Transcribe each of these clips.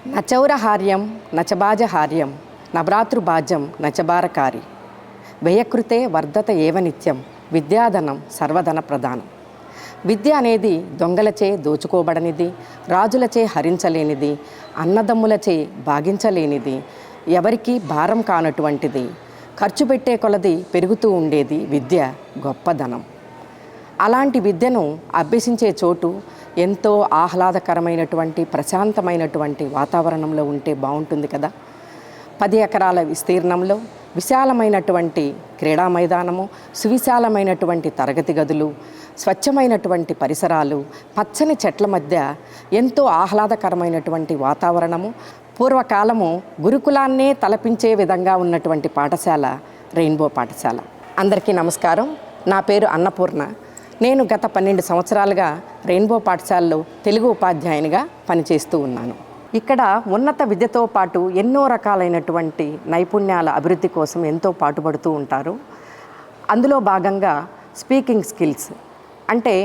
నచౌరహార్యం నచబాజహార్యం నభ్రాతృభాజ్యం నచభారకారి వ్యయకృతే వర్ధత ఏవ నిత్యం విద్యాధనం సర్వధన ప్రధానం. విద్య అనేది దొంగలచే దోచుకోబడనిది, రాజులచే హరించలేనిది, అన్నదమ్ములచే భాగించలేనిది, ఎవరికీ భారం కానటువంటిది, ఖర్చు పెట్టే కొలది పెరుగుతూ ఉండేది విద్య గొప్పదనం. అలాంటి విద్యను అభ్యసించే చోటు ఎంతో ఆహ్లాదకరమైనటువంటి ప్రశాంతమైనటువంటి వాతావరణంలో ఉంటే బాగుంటుంది కదా. 10 ఎకరాల విస్తీర్ణంలో విశాలమైనటువంటి క్రీడా మైదానము, సువిశాలమైనటువంటి తరగతి గదులు, స్వచ్ఛమైనటువంటి పరిసరాలు, పచ్చని చెట్ల మధ్య ఎంతో ఆహ్లాదకరమైనటువంటి వాతావరణము, పూర్వకాలము గురుకులాన్నే తలపించే విధంగా ఉన్నటువంటి పాఠశాల రెయిన్బో పాఠశాల. అందరికీ నమస్కారం. నా పేరు అన్నపూర్ణ. నేను గత 12 సంవత్సరాలుగా రెయిన్బో పాఠశాలలో తెలుగు ఉపాధ్యాయునిగా పనిచేస్తూ ఉన్నాను. ఇక్కడ ఉన్నత విద్యతో పాటు ఎన్నో రకాలైనటువంటి నైపుణ్యాల అభివృద్ధి కోసం ఎంతో పాటుపడుతూ ఉంటారు. అందులో భాగంగా స్పీకింగ్ స్కిల్స్ అంటే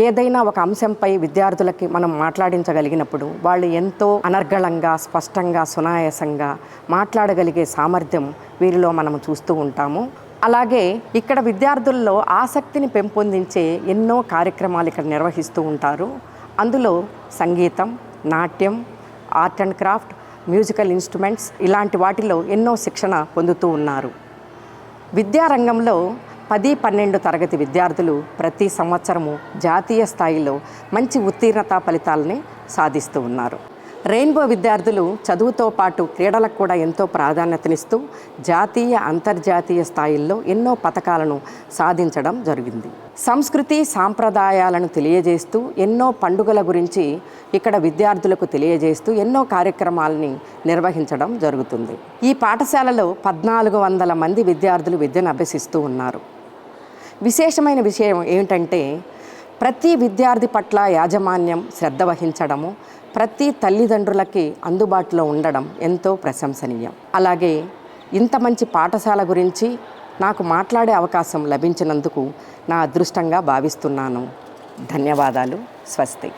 ఏదైనా ఒక అంశంపై విద్యార్థులకి మనం మాట్లాడించగలిగినప్పుడు వాళ్ళు ఎంతో అనర్గళంగా, స్పష్టంగా, సునాయాసంగా మాట్లాడగలిగే సామర్థ్యం వీరిలో మనం చూస్తూ ఉంటాము. అలాగే ఇక్కడ విద్యార్థుల్లో ఆసక్తిని పెంపొందించే ఎన్నో కార్యక్రమాలు ఇక్కడ నిర్వహిస్తూ ఉంటారు. అందులో సంగీతం, నాట్యం, art and craft, musical instruments ఇలాంటి వాటిలో ఎన్నో శిక్షణ పొందుతూ ఉన్నారు. విద్యారంగంలో 10-12 తరగతి విద్యార్థులు ప్రతి సంవత్సరము జాతీయ స్థాయిలో మంచి ఉత్తీర్ణతా ఫలితాలని సాధిస్తూ ఉన్నారు. రెయిన్బో విద్యార్థులు చదువుతో పాటు క్రీడలకు కూడా ఎంతో ప్రాధాన్యతనిస్తూ జాతీయ, అంతర్జాతీయ స్థాయిల్లో ఎన్నో పథకాలను సాధించడం జరిగింది. సంస్కృతి సాంప్రదాయాలను తెలియజేస్తూ ఎన్నో పండుగల గురించి ఇక్కడ విద్యార్థులకు తెలియజేస్తూ ఎన్నో కార్యక్రమాలని నిర్వహించడం జరుగుతుంది. ఈ పాఠశాలలో 1400 మంది విద్యార్థులు విద్యను అభ్యసిస్తూ ఉన్నారు. విశేషమైన విషయం ఏమిటంటే ప్రతి విద్యార్థి పట్ల యాజమాన్యం శ్రద్ధ వహించడము, ప్రతి తల్లిదండ్రులకి అందుబాటులో ఉండడం ఎంతో ప్రశంసనీయం. అలాగే ఇంత మంచి పాఠశాల గురించి నాకు మాట్లాడే అవకాశం లభించినందుకు నా అదృష్టంగా భావిస్తున్నాను. ధన్యవాదాలు. స్వస్తి.